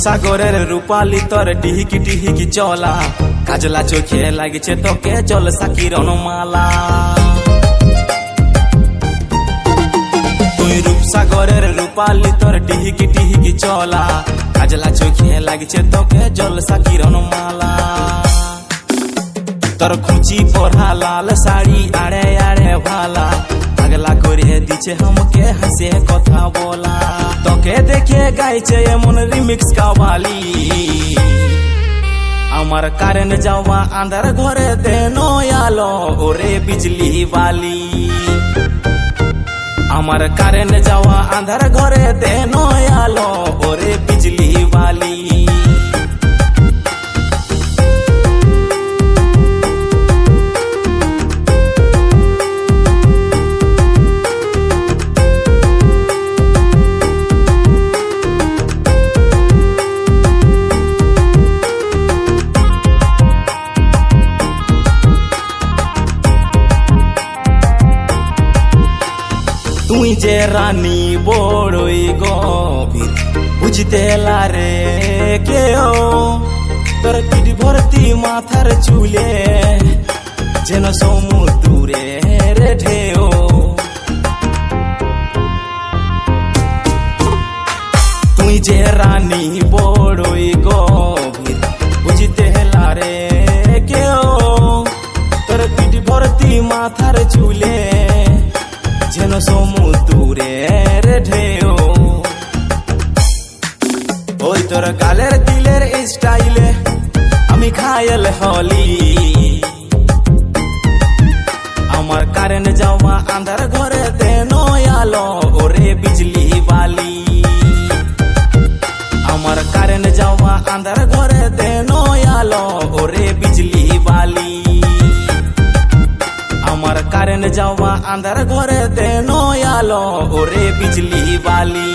রূপসাগরের রূপালি তোর টিহিকি টিহিকি চলা, কাজলা চোখে লাগছে তোকে জলসা কিরণমালা। তুই রূপসাগরের রূপালি তোর টিহিকি টিহিকি চলা, কাজলা চোখে লাগছে তোকে জলসা কিরণমালা। তোর খুঁচি পরা লাল শাড়ি আড়ে আড়ে ভালা, পাগলা করে দিচ্ছে हमके হাসে কথা বলা। তোকে দেখে গাইছে এমন রিমিক্স কাওয়ালি, আমার কারেন্ট যাওয়া আন্ধার ঘরে দেন আলো ওরে বিজলি বালি। আমার কারেন্ট যাওয়া আন্ধার ঘরে দেন আলো ওরে বিজলি বালি। তুই যে রানী বড়ই গভীর বুঝতে লারে কেও, তোর পিঠ ভর্তি মাথার চুলে যেন সমুদ্রের ঢেউ। তুই যে রানী বড়ই গভীর বুঝতে লারে কেও, তোর পিঠ ভর্তি মাথার চুলে যেন সমুদ্রের ঢেউ। ওই তোর গালের দিলের স্টাইলে আমি ঘায়েল হলি, আমার কারেন্ট যাওয়া আন্ধার ঘরে দেন আলো ওরে বিজলি বালি। আমার কারেন্ট যাওয়া আন্ধার ঘরে দেন আলো ওরে বিজলি বালি। আমার কারেন্ট যাওয়া আন্ধার ঘরে দেন আলো ওরে বিজলি বালি।